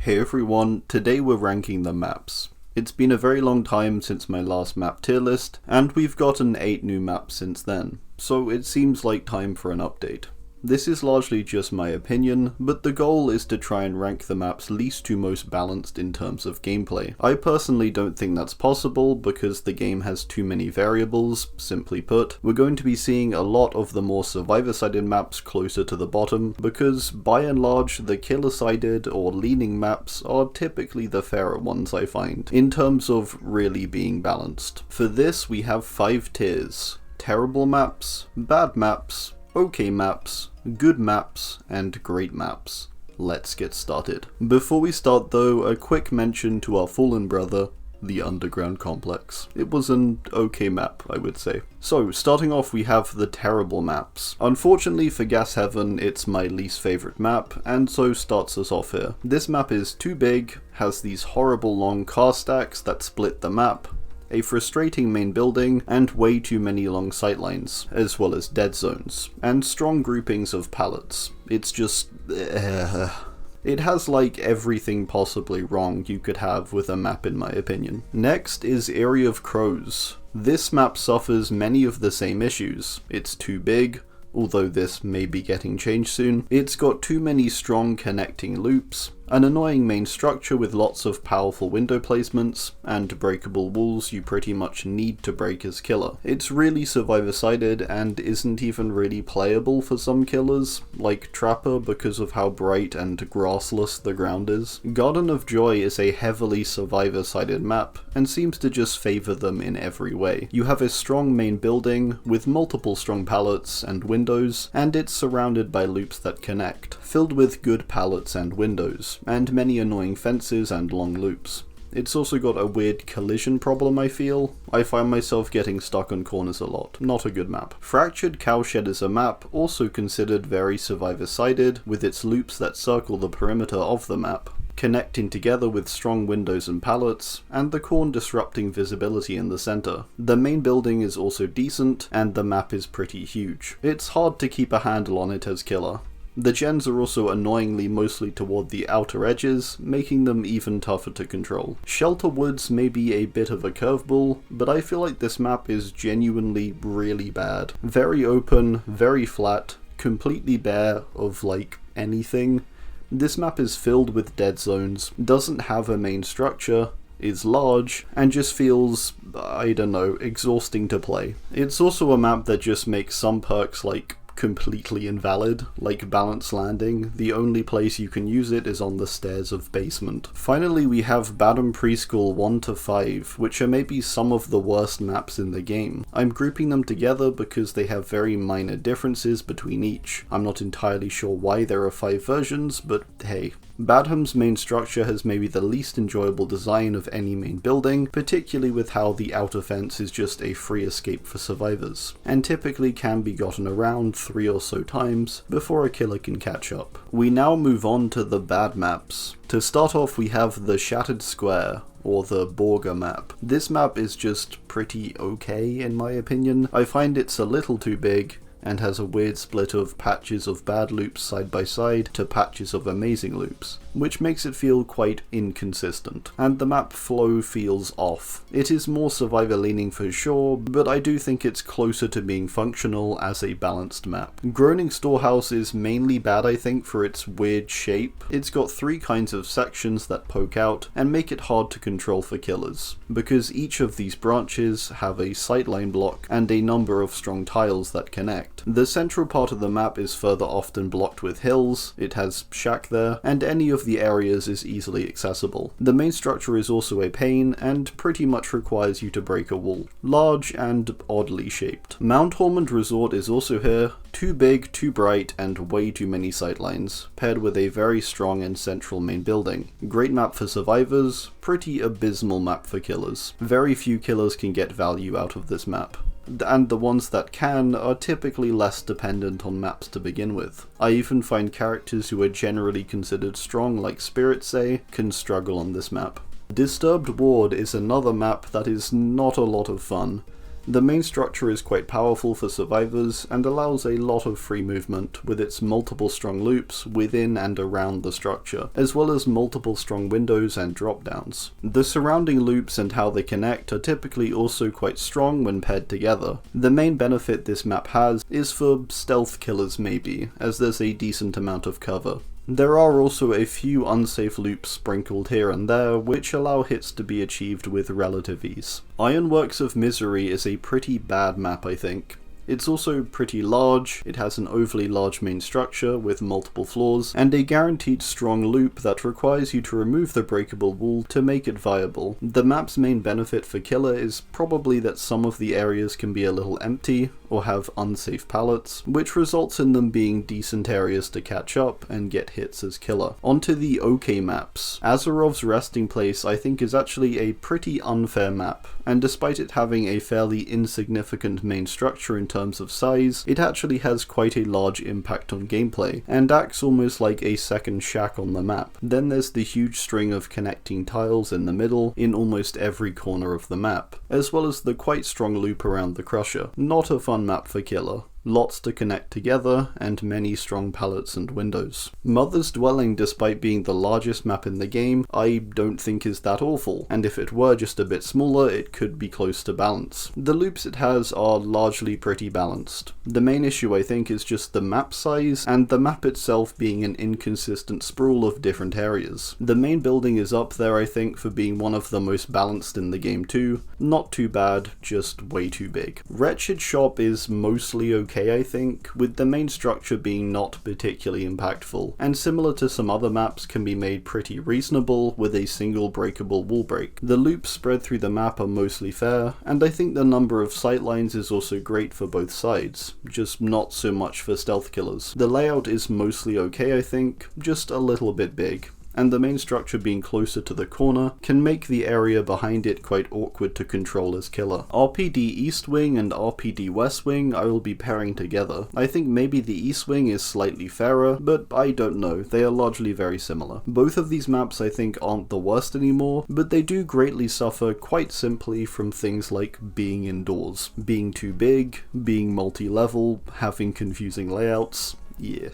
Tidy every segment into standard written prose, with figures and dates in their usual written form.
Hey everyone, today we're ranking the maps. It's been a very long time since my last map tier list, and we've gotten 8 new maps since then, so it seems like time for an update. This is largely just my opinion, but the goal is to try and rank the maps least to most balanced in terms of gameplay. I personally don't think that's possible because the game has too many variables. Simply put, we're going to be seeing a lot of the more survivor-sided maps closer to the bottom, because by and large the killer-sided or leaning maps are typically the fairer ones I find, in terms of really being balanced. For this we have 5 tiers: terrible maps, bad maps, okay maps, good maps, and great maps. Let's get started. Before we start though, a quick mention to our fallen brother, the Underground Complex. It was an okay map, I would say. So, starting off we have the terrible maps. Unfortunately for Gas Heaven, it's my least favourite map, and so starts us off here. This map is too big, has these horrible long car stacks that split the map, a frustrating main building, and way too many long sightlines, as well as dead zones, and strong groupings of pallets. It's just... It has like everything possibly wrong you could have with a map in my opinion. Next is Area of Crows. This map suffers many of the same issues. It's too big, although this may be getting changed soon. It's got too many strong connecting loops, an annoying main structure with lots of powerful window placements, and breakable walls you pretty much need to break as killer. It's really survivor-sided and isn't even really playable for some killers, like Trapper, because of how bright and grassless the ground is. Garden of Joy is a heavily survivor-sided map, and seems to just favour them in every way. You have a strong main building, with multiple strong pallets and windows, and it's surrounded by loops that connect, filled with good pallets and windows, and many annoying fences and long loops. It's also got a weird collision problem I feel. I find myself getting stuck on corners a lot. Not a good map. Fractured Cowshed is a map also considered very survivor-sided, with its loops that circle the perimeter of the map, connecting together with strong windows and pallets, and the corn disrupting visibility in the center. The main building is also decent, and the map is pretty huge. It's hard to keep a handle on it as killer. The gens are also annoyingly mostly toward the outer edges, making them even tougher to control. Shelter Woods may be a bit of a curveball, but I feel like this map is genuinely really bad. Very open, very flat, completely bare of like anything. This map is filled with dead zones, doesn't have a main structure, is large, and just feels, I don't know, exhausting to play. It's also a map that just makes some perks like completely invalid, like Balance Landing. The only place you can use it is on the stairs of Basement. Finally, we have Badham Preschool 1 to 5, which are maybe some of the worst maps in the game. I'm grouping them together because they have very minor differences between each. I'm not entirely sure why there are 5 versions, but hey. Badham's main structure has maybe the least enjoyable design of any main building, particularly with how the outer fence is just a free escape for survivors, and typically can be gotten around 3 or so times before a killer can catch up. We now move on to the bad maps. To start off we have the Shattered Square, or the Borga map. This map is just pretty okay in my opinion. I find it's a little too big, and has a weird split of patches of bad loops side by side to patches of amazing loops, which makes it feel quite inconsistent, and the map flow feels off. It is more survivor leaning for sure, but I do think it's closer to being functional as a balanced map. Groaning Storehouse is mainly bad I think for its weird shape. It's got 3 kinds of sections that poke out and make it hard to control for killers, because each of these branches have a sightline block and a number of strong tiles that connect. The central part of the map is further often blocked with hills, it has shack there, and any of the areas is easily accessible. The main structure is also a pain, and pretty much requires you to break a wall. Large and oddly shaped. Mount Hormond Resort is also here, too big, too bright, and way too many sightlines, paired with a very strong and central main building. Great map for survivors, pretty abysmal map for killers. Very few killers can get value out of this map, and the ones that can are typically less dependent on maps to begin with. I even find characters who are generally considered strong, like Spirit say, can struggle on this map. Disturbed Ward is another map that is not a lot of fun. The main structure is quite powerful for survivors and allows a lot of free movement with its multiple strong loops within and around the structure, as well as multiple strong windows and drop-downs. The surrounding loops and how they connect are typically also quite strong when paired together. The main benefit this map has is for stealth killers maybe, as there's a decent amount of cover. There are also a few unsafe loops sprinkled here and there, which allow hits to be achieved with relative ease. Ironworks of Misery is a pretty bad map, I think. It's also pretty large, it has an overly large main structure with multiple floors, and a guaranteed strong loop that requires you to remove the breakable wall to make it viable. The map's main benefit for Killer is probably that some of the areas can be a little empty, or have unsafe pallets, which results in them being decent areas to catch up and get hits as Killer. Onto the OK maps. AZHYMOVS Resting Place I think is actually a pretty unfair map, and despite it having a fairly insignificant main structure in terms of size, it actually has quite a large impact on gameplay, and acts almost like a second shack on the map. Then there's the huge string of connecting tiles in the middle in almost every corner of the map, as well as the quite strong loop around the Crusher. Not a fun map for Killer. Lots to connect together, and many strong pallets and windows. Mother's Dwelling, despite being the largest map in the game, I don't think is that awful, and if it were just a bit smaller, it could be close to balance. The loops it has are largely pretty balanced. The main issue I think is just the map size, and the map itself being an inconsistent sprawl of different areas. The main building is up there I think for being one of the most balanced in the game too. Not too bad, just way too big. Wretched Shop is mostly okay I think, with the main structure being not particularly impactful, and similar to some other maps can be made pretty reasonable with a single breakable wall break. The loops spread through the map are mostly fair, and I think the number of sightlines is also great for both sides, just not so much for stealth killers. The layout is mostly okay I think, just a little bit big, and the main structure being closer to the corner can make the area behind it quite awkward to control as Killer. RPD East Wing and RPD West Wing I will be pairing together. I think maybe the East Wing is slightly fairer, but I don't know, they are largely very similar. Both of these maps I think aren't the worst anymore, but they do greatly suffer quite simply from things like being indoors, being too big, being multi-level, having confusing layouts. Yeah.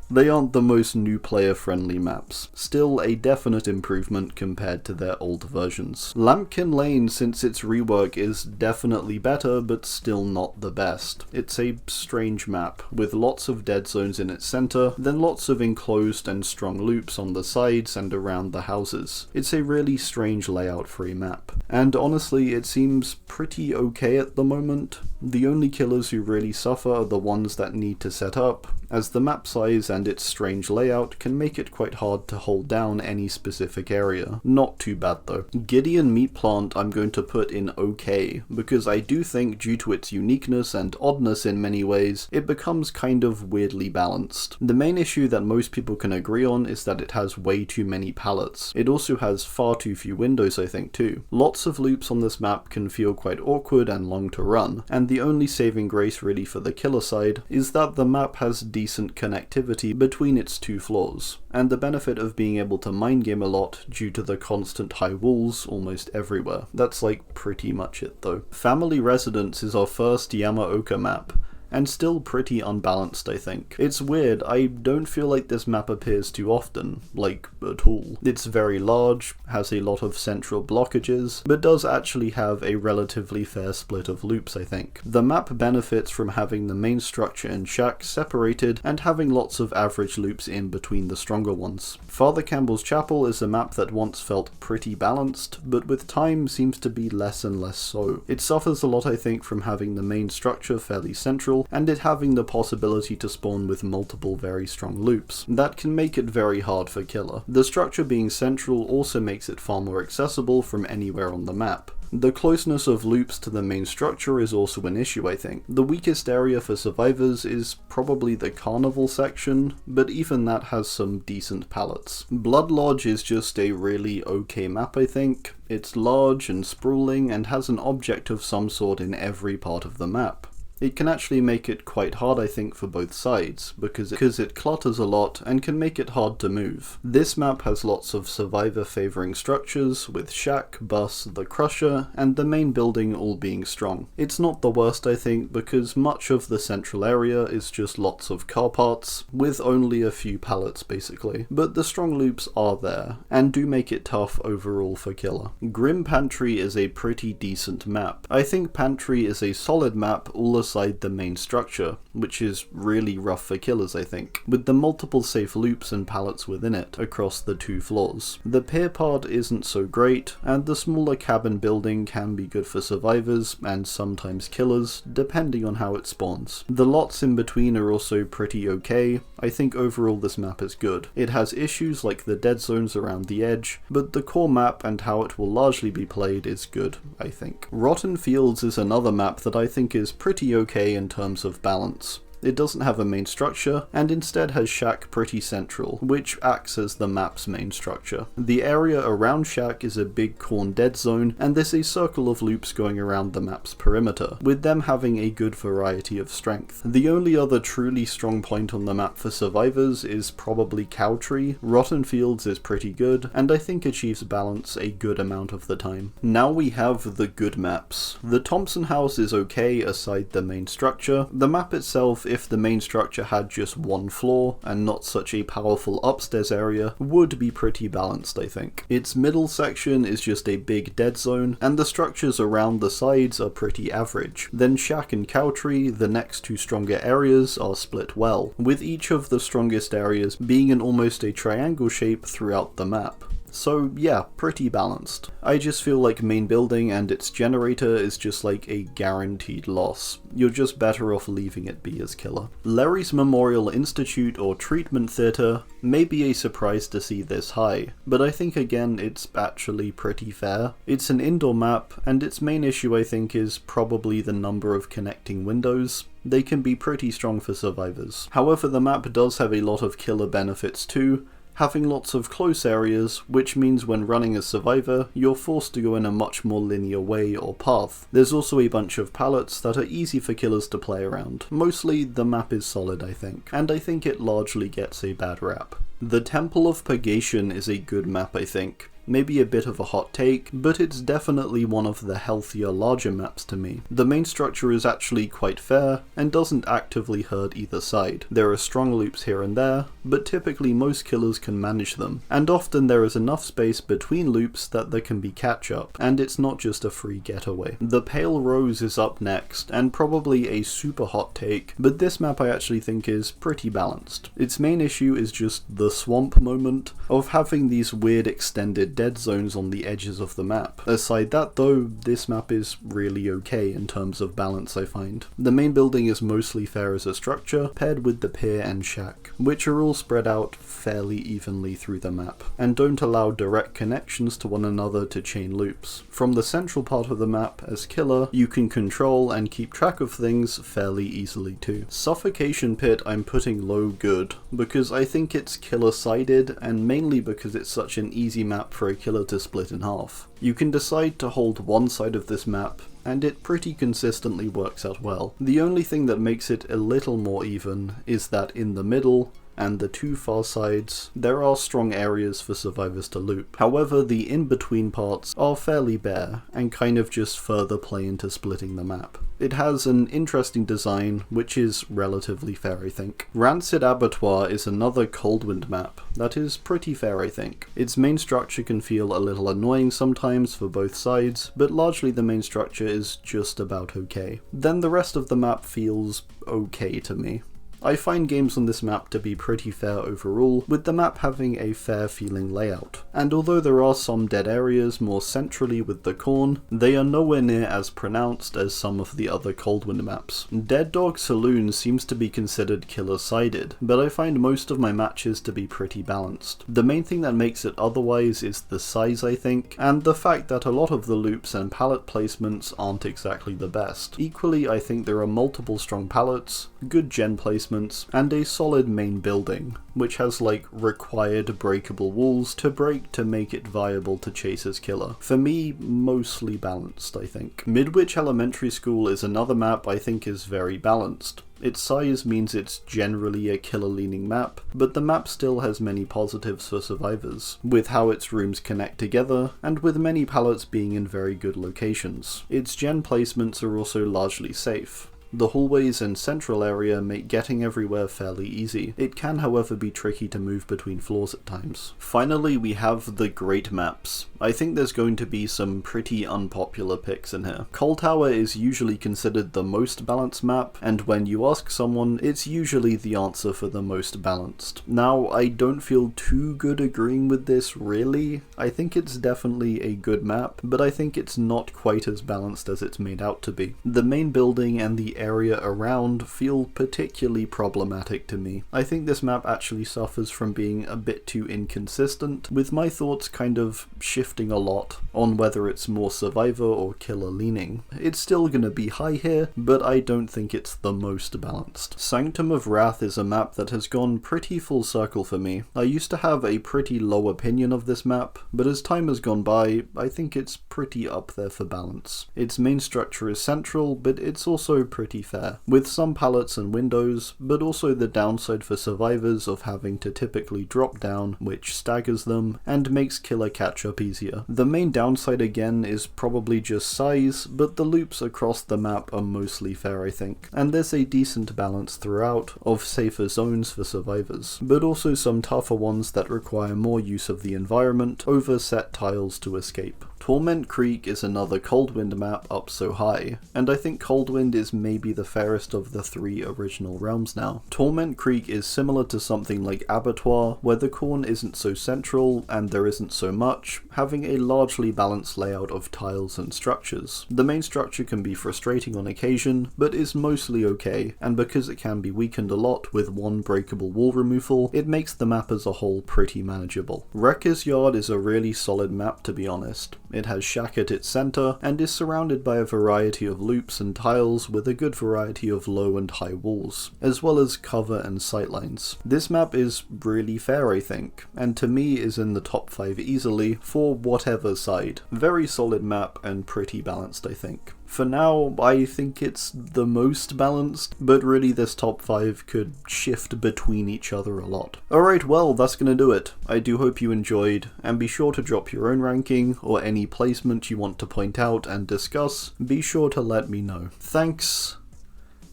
They aren't the most new player friendly maps, still a definite improvement compared to their old versions. Lampkin Lane, since its rework, is definitely better but still not the best. It's a strange map, with lots of dead zones in its centre, then lots of enclosed and strong loops on the sides and around the houses. It's a really strange layout for a map, and honestly it seems pretty okay at the moment. The only killers who really suffer are the ones that need to set up, as the map size and its strange layout can make it quite hard to hold down any specific area. Not too bad though. Gideon Meat Plant I'm going to put in okay, because I do think due to its uniqueness and oddness in many ways, it becomes kind of weirdly balanced. The main issue that most people can agree on is that it has way too many pallets. It also has far too few windows I think too. Lots of loops on this map can feel quite awkward and long to run, and the only saving grace really for the Killer side is that the map has decent connectivity between its two floors, and the benefit of being able to mind game a lot due to the constant high walls almost everywhere. That's like pretty much it though. Family Residence is our first Yamaoka map, and still pretty unbalanced I think. It's weird, I don't feel like this map appears too often, like at all. It's very large, has a lot of central blockages, but does actually have a relatively fair split of loops I think. The map benefits from having the main structure and shack separated and having lots of average loops in between the stronger ones. Father Campbell's Chapel is a map that once felt pretty balanced, but with time seems to be less and less so. It suffers a lot I think from having the main structure fairly central, and it having the possibility to spawn with multiple very strong loops. That can make it very hard for Killer. The structure being central also makes it far more accessible from anywhere on the map. The closeness of loops to the main structure is also an issue I think. The weakest area for survivors is probably the carnival section, but even that has some decent pallets. Blood Lodge is just a really okay map I think. It's large and sprawling and has an object of some sort in every part of the map. It can actually make it quite hard, I think, for both sides, because it clutters a lot and can make it hard to move. This map has lots of survivor favouring structures, with shack, bus, the crusher, and the main building all being strong. It's not the worst, I think, because much of the central area is just lots of car parts, with only a few pallets basically. But the strong loops are there, and do make it tough overall for killer. Grim Pantry is a pretty decent map. I think Pantry is a solid map all aside the main structure, which is really rough for killers I think, with the multiple safe loops and pallets within it across the 2 floors. The pier pod isn't so great, and the smaller cabin building can be good for survivors and sometimes killers, depending on how it spawns. The lots in between are also pretty okay. I think overall this map is good. It has issues like the dead zones around the edge, but the core map and how it will largely be played is good, I think. Rotten Fields is another map that I think is pretty okay in terms of balance. It doesn't have a main structure, and instead has Shack pretty central, which acts as the map's main structure. The area around Shack is a big corn dead zone, and there's a circle of loops going around the map's perimeter, with them having a good variety of strength. The only other truly strong point on the map for survivors is probably Cowtree. Rotten Fields is pretty good, and I think achieves balance a good amount of the time. Now we have the good maps. The Thompson House is okay aside the main structure. The map itself, if the main structure had just 1 floor and not such a powerful upstairs area, would be pretty balanced I think. Its middle section is just a big dead zone, and the structures around the sides are pretty average. Then Shack and Cowtree, the next 2 stronger areas, are split well, with each of the strongest areas being in almost a triangle shape throughout the map. So yeah, pretty balanced. I just feel like main building and its generator is just like a guaranteed loss. You're just better off leaving it be as killer. Larry's Memorial Institute or Treatment Theatre may be a surprise to see this high, but I think again it's actually pretty fair. It's an indoor map, and its main issue I think is probably the number of connecting windows. They can be pretty strong for survivors. However, the map does have a lot of killer benefits too, having lots of close areas, which means when running as survivor, you're forced to go in a much more linear way or path. There's also a bunch of pallets that are easy for killers to play around. Mostly, the map is solid I think, and I think it largely gets a bad rap. The Temple of Purgation is a good map I think. Maybe a bit of a hot take, but it's definitely one of the healthier, larger maps to me. The main structure is actually quite fair, and doesn't actively hurt either side. There are strong loops here and there, but typically most killers can manage them, and often there is enough space between loops that there can be catch-up, and it's not just a free getaway. The Pale Rose is up next, and probably a super hot take, but this map I actually think is pretty balanced. Its main issue is just the swamp moment of having these weird extended dead zones on the edges of the map. Aside that though, this map is really okay in terms of balance I find. The main building is mostly fair as a structure, paired with the pier and shack, which are all spread out fairly evenly through the map, and don't allow direct connections to one another to chain loops. From the central part of the map, as killer, you can control and keep track of things fairly easily too. Suffocation Pit I'm putting low good, because I think it's killer-sided, and mainly because it's such an easy map for a killer to split in half. You can decide to hold one side of this map, and it pretty consistently works out well. The only thing that makes it a little more even is that in the middle, and the 2 far sides, there are strong areas for survivors to loop. However, the in-between parts are fairly bare, and kind of just further play into splitting the map. It has an interesting design, which is relatively fair I think. Rancid Abattoir is another Coldwind map that is pretty fair I think. Its main structure can feel a little annoying sometimes for both sides, but largely the main structure is just about okay. Then the rest of the map feels okay to me. I find games on this map to be pretty fair overall, with the map having a fair feeling layout. And although there are some dead areas more centrally with the corn, they are nowhere near as pronounced as some of the other Coldwind maps. Dead Dog Saloon seems to be considered killer-sided, but I find most of my matches to be pretty balanced. The main thing that makes it otherwise is the size I think, and the fact that a lot of the loops and pallet placements aren't exactly the best. Equally, I think there are multiple strong pallets, good gen placement, placements, and a solid main building, which has like required breakable walls to break to make it viable to chase as killer. For me, mostly balanced, I think. Midwich Elementary School is another map I think is very balanced. Its size means it's generally a killer-leaning map, but the map still has many positives for survivors, with how its rooms connect together, and with many pallets being in very good locations. Its gen placements are also largely safe. The hallways and central area make getting everywhere fairly easy. It can, however, be tricky to move between floors at times. Finally, we have the great maps. I think there's going to be some pretty unpopular picks in here. Coal Tower is usually considered the most balanced map, and when you ask someone, it's usually the answer for the most balanced. Now, I don't feel too good agreeing with this, really. I think it's definitely a good map, but I think it's not quite as balanced as it's made out to be. The main building and the area around feel particularly problematic to me. I think this map actually suffers from being a bit too inconsistent, with my thoughts kind of shifting a lot on whether it's more survivor or killer leaning. It's still gonna be high here, but I don't think it's the most balanced. Sanctum of Wrath is a map that has gone pretty full circle for me. I used to have a pretty low opinion of this map, but as time has gone by, I think it's pretty up there for balance. Its main structure is central, but it's also pretty fair, with some pallets and windows, but also the downside for survivors of having to typically drop down, which staggers them, and makes killer catch-up easier. The main downside again is probably just size, but the loops across the map are mostly fair I think, and there's a decent balance throughout of safer zones for survivors, but also some tougher ones that require more use of the environment over set tiles to escape. Torment Creek is another Coldwind map up so high, and I think Coldwind is maybe the fairest of the three original realms now. Torment Creek is similar to something like Abattoir, where the corn isn't so central and there isn't so much, having a largely balanced layout of tiles and structures. The main structure can be frustrating on occasion, but is mostly okay, and because it can be weakened a lot with one breakable wall removal, it makes the map as a whole pretty manageable. Wrecker's Yard is a really solid map to be honest. It has shack at its center, and is surrounded by a variety of loops and tiles with a good variety of low and high walls, as well as cover and sightlines. This map is really fair I think, and to me is in the top 5 easily for whatever side. Very solid map and pretty balanced I think. For now, I think it's the most balanced, but really this top 5 could shift between each other a lot. Alright, well, that's gonna do it. I do hope you enjoyed, and be sure to drop your own ranking, or any placement you want to point out and discuss, be sure to let me know. Thanks,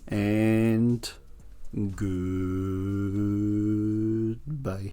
and goodbye.